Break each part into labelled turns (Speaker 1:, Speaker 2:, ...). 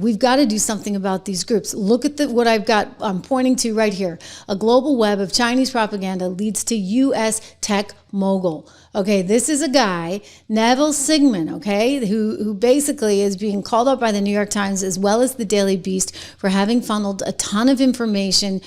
Speaker 1: We've got to do something about these groups. Look at what I'm pointing to right here. A global web of Chinese propaganda leads to U.S. tech mogul. Okay, this is a guy, Neville Sigmund, okay, who basically is being called out by the New York Times as well as the Daily Beast for having funneled a ton of information,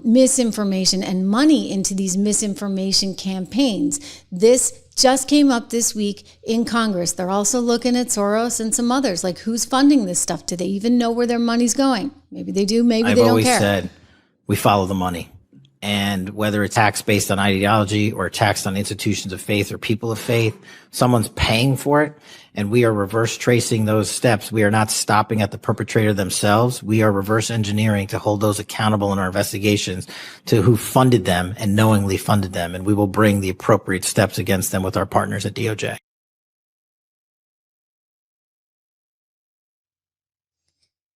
Speaker 1: misinformation, and money into these misinformation campaigns. This just came up this week in Congress. They're also looking at Soros and some others. Like, who's funding this stuff? Do they even know where their money's going? Maybe they do, maybe they don't care.
Speaker 2: I've always said we follow the money. And whether it's tax based on ideology or taxed on institutions of faith or people of faith, someone's paying for it. And we are reverse tracing those steps. We are not stopping at the perpetrator themselves. We are reverse engineering to hold those accountable in our investigations to who funded them and knowingly funded them. And we will bring the appropriate steps against them with our partners at DOJ.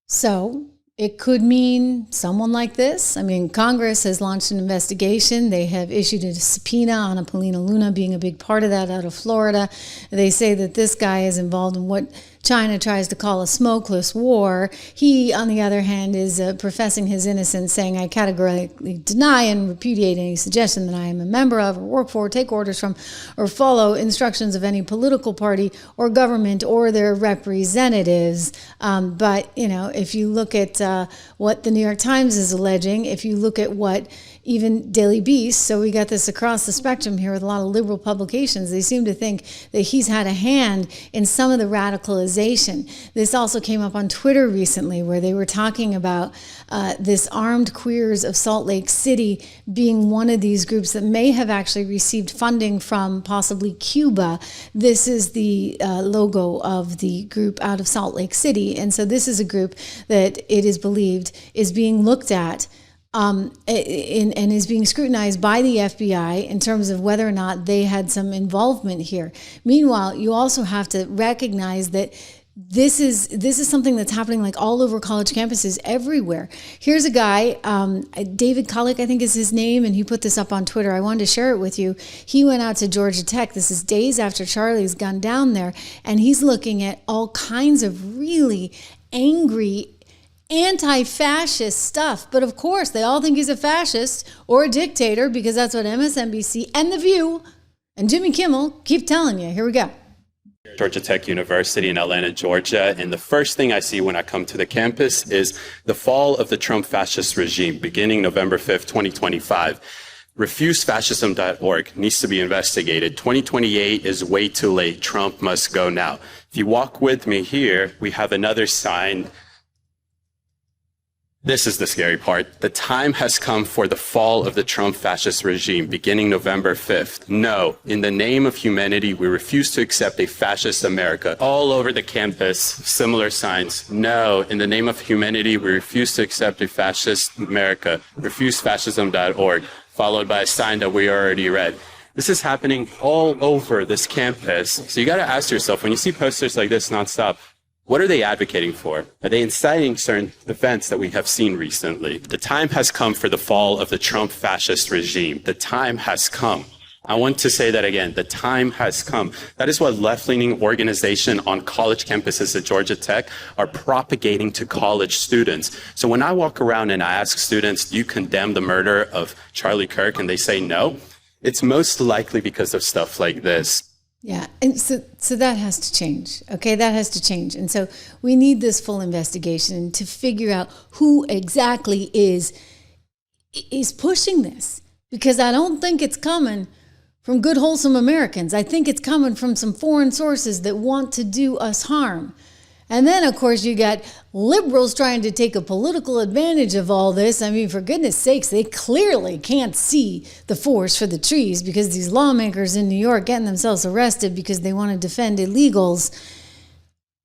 Speaker 1: So it could mean someone like this. I mean, Congress has launched an investigation. They have issued a subpoena on a Polina Luna being a big part of that out of Florida. They say that this guy is involved in what China tries to call a smokeless war. He, on the other hand, is professing his innocence, saying, I categorically deny and repudiate any suggestion that I am a member of or work for, take orders from, or follow instructions of any political party or government or their representatives. But, you know, if you look at what the New York Times is alleging, if you look at what even Daily Beast, so we got this across the spectrum here with a lot of liberal publications, they seem to think that he's had a hand in some of the radicalization. This also came up on Twitter recently where they were talking about this Armed Queers of Salt Lake City being one of these groups that may have actually received funding from possibly Cuba. This is the logo of the group out of Salt Lake City. And so this is a group that it is believed is being looked at and is being scrutinized by the FBI in terms of whether or not they had some involvement here. Meanwhile, you also have to recognize that this is something that's happening like all over college campuses everywhere. Here's a guy, David Kollick, I think is his name, and he put this up on Twitter. I wanted to share it with you. He went out to Georgia Tech. This is days after Charlie's gone down there, and he's looking at all kinds of really angry anti-fascist stuff. But of course, they all think he's a fascist or a dictator because that's what MSNBC and The View and Jimmy Kimmel keep telling you. Here we go.
Speaker 3: Georgia Tech University in Atlanta, Georgia. And the first thing I see when I come to the campus is the fall of the Trump fascist regime beginning November 5th, 2025. RefuseFascism.org needs to be investigated. 2028 is way too late. Trump must go now. If you walk with me here, we have another sign. This is the scary part. The time has come for the fall of the Trump fascist regime beginning November 5th. No, in the name of humanity, we refuse to accept a fascist America. All over the campus, similar signs. No, in the name of humanity, we refuse to accept a fascist America. RefuseFascism.org, followed by a sign that we already read. This is happening all over this campus. So you got to ask yourself, when you see posters like this nonstop, what are they advocating for? Are they inciting certain events that we have seen recently? The time has come for the fall of the Trump fascist regime. The time has come. I want to say that again. The time has come. That is what left-leaning organizations on college campuses at Georgia Tech are propagating to college students. So when I walk around and I ask students, do you condemn the murder of Charlie Kirk? And they say no. It's most likely because of stuff like this.
Speaker 1: Yeah, and so that has to change, okay? That has to change. And so we need this full investigation to figure out who exactly is pushing this, because I don't think it's coming from good, wholesome Americans. I think it's coming from some foreign sources that want to do us harm. And then, of course, you got liberals trying to take a political advantage of all this. I mean, for goodness sakes, they clearly can't see the forest for the trees because these lawmakers in New York getting themselves arrested because they want to defend illegals.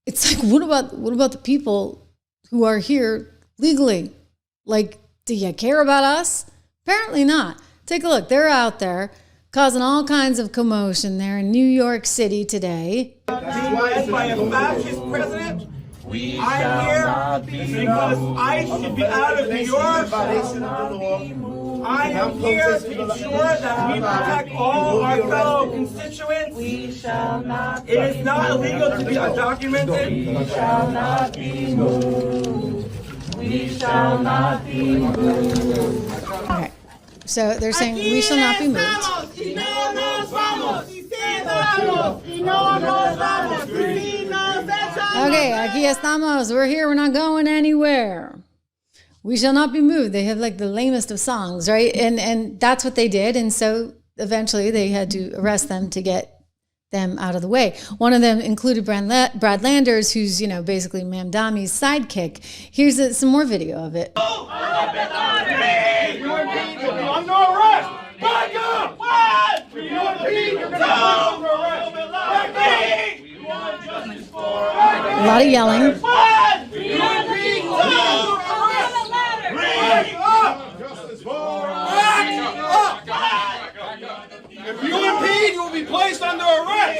Speaker 1: It's like, what about the people who are here legally? Like, do you care about us? Apparently not. Take a look. They're out there causing all kinds of commotion there in New York City today.
Speaker 4: Being led by a fascist president, I'm here because ICE should be out of New York. I am here to ensure that we protect all our fellow constituents. It is not illegal to be undocumented.
Speaker 1: Okay. So they're saying we shall not be moved. Okay, aquí estamos. We're here. We're not going anywhere. We shall not be moved. They have like the lamest of songs, right? And that's what they did. And so eventually they had to arrest them to get them out of the way. One of them included Brad Landers, who's, basically Mamdami's sidekick. Here's some more video of it.
Speaker 4: Under arrest! Back up! What?
Speaker 1: A lot of yelling.
Speaker 4: If you impede, you will be placed under arrest.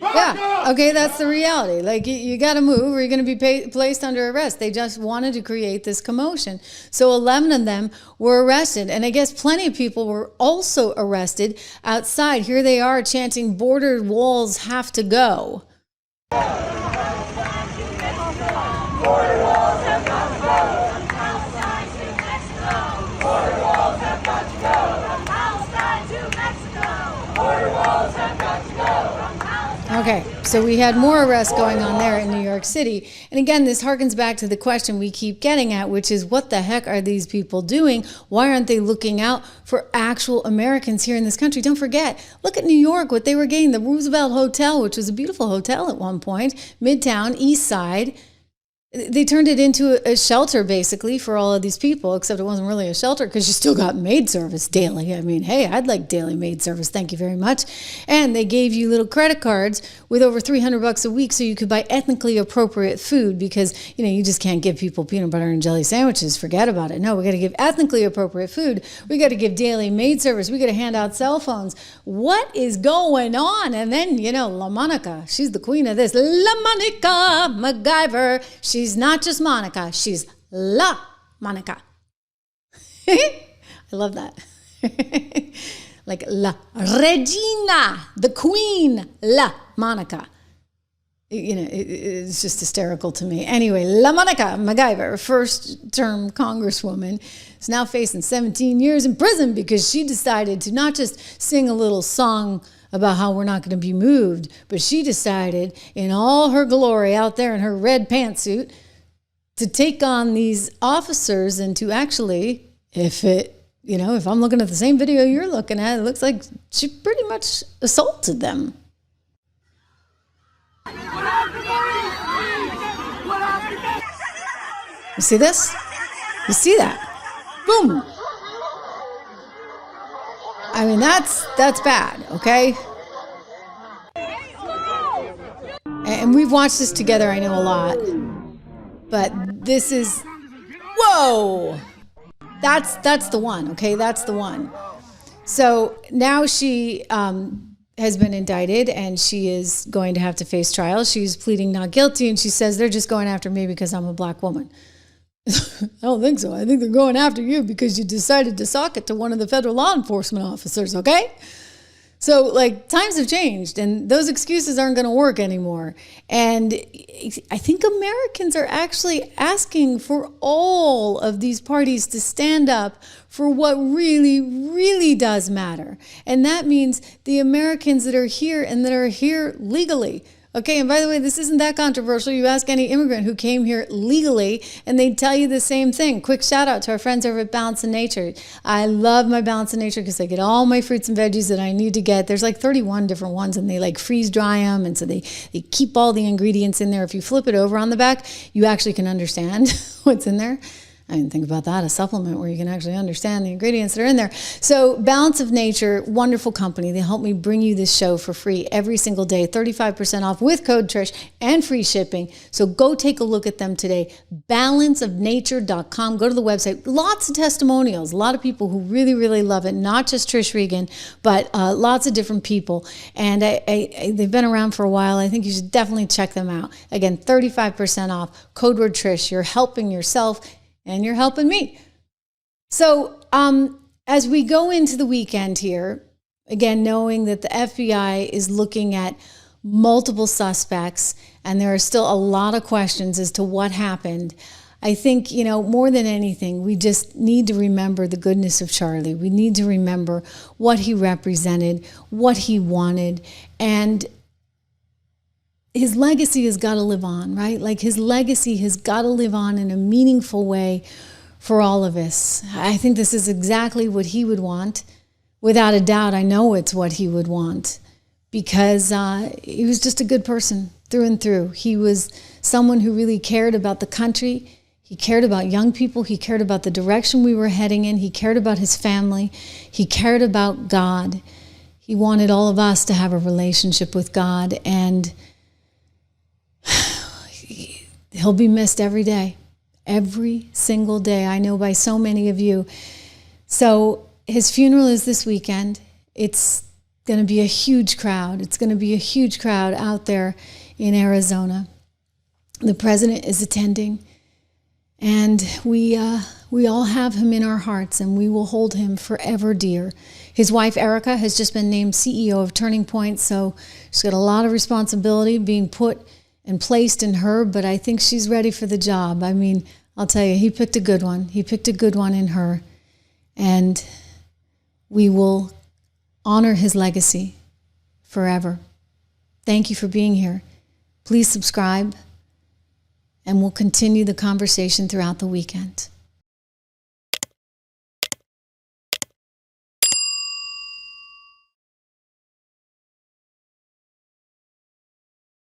Speaker 1: Yeah, okay, that's the reality. Like, you got to move or you're going to be placed under arrest. They just wanted to create this commotion. So 11 of them were arrested. And I guess plenty of people were also arrested outside. Here they are chanting, "Border walls have to go."
Speaker 5: Border walls have got to go from Palestine to Mexico. Border walls have got to go from Palestine to Mexico. Border walls have got to go from Palestine.
Speaker 1: Okay, so we had more arrests going on there in New York City. And again, this harkens back to the question we keep getting at, which is what the heck are these people doing? Why aren't they looking out for actual Americans here in this country? Don't forget, look at New York, what they were getting. The Roosevelt Hotel, which was a beautiful hotel at one point, Midtown, East Side. They turned it into a shelter, basically, for all of these people, except it wasn't really a shelter because you still got maid service daily. I mean, hey, I'd like daily maid service. Thank you very much. And they gave you little credit cards with over $300 a week so you could buy ethnically appropriate food because, you just can't give people peanut butter and jelly sandwiches. Forget about it. No, we got to give ethnically appropriate food. We got to give daily maid service. We got to hand out cell phones. What is going on? And then, Lamonica, she's the queen of this. Lamonica McIver. She's not just Monica, she's La Monica. I love that. Like La Regina, the queen, La Monica. It's just hysterical to me. Anyway, Lamonica McIver, first-term congresswoman, is now facing 17 years in prison because she decided to not just sing a little song about how we're not going to be moved, but she decided in all her glory out there in her red pantsuit to take on these officers and to actually, if I'm looking at the same video you're looking at, it looks like she pretty much assaulted them. You see this? You see that? Boom. I mean, that's bad, okay? And we've watched this together, I know, a lot. But this is, whoa! That's the one, okay? That's the one. So now she has been indicted and she is going to have to face trial. She's pleading not guilty and she says they're just going after me because I'm a black woman. I don't think so. I think they're going after you because you decided to sock it to one of the federal law enforcement officers, okay? So, times have changed, and those excuses aren't going to work anymore. And I think Americans are actually asking for all of these parties to stand up for what really, really does matter. And that means the Americans that are here and that are here legally. Okay, and by the way, this isn't that controversial. You ask any immigrant who came here legally, and they'd tell you the same thing. Quick shout out to our friends over at Balance in Nature. I love my Balance in Nature because I get all my fruits and veggies that I need to get. There's 31 different ones, and they freeze dry them, and so they keep all the ingredients in there. If you flip it over on the back, you actually can understand what's in there. I didn't think about that, a supplement where you can actually understand the ingredients that are in there. So Balance of Nature, wonderful company. They help me bring you this show for free every single day, 35% off with code Trish and free shipping. So go take a look at them today, balanceofnature.com. Go to the website. Lots of testimonials, a lot of people who really, really love it, not just Trish Regan, but lots of different people. And they've been around for a while. I think you should definitely check them out. Again, 35% off, code word Trish. You're helping yourself and you're helping me. So as we go into the weekend here, again, knowing that the FBI is looking at multiple suspects and there are still a lot of questions as to what happened, I think, more than anything, we just need to remember the goodness of Charlie. We need to remember what he represented, what he wanted, and his legacy has got to live on, right? Like, his legacy has got to live on in a meaningful way for all of us. I think this is exactly what he would want. Without a doubt, I know it's what he would want, because he was just a good person through and through. He was someone who really cared about the country. He cared about young people. He cared about the direction we were heading in. He cared about his family. He cared about God. He wanted all of us to have a relationship with God, and he'll be missed every single day. I know by so many of you. So his funeral is this weekend. It's going to be a huge crowd. It's going to be a huge crowd out there in Arizona. The president is attending, and we all have him in our hearts, and we will hold him forever dear. His wife, Erica, has just been named CEO of Turning Point, so she's got a lot of responsibility being put and placed in her, but I think she's ready for the job. I mean, I'll tell you, he picked a good one. He picked a good one in her, and we will honor his legacy forever. Thank you for being here. Please subscribe, and we'll continue the conversation throughout the weekend.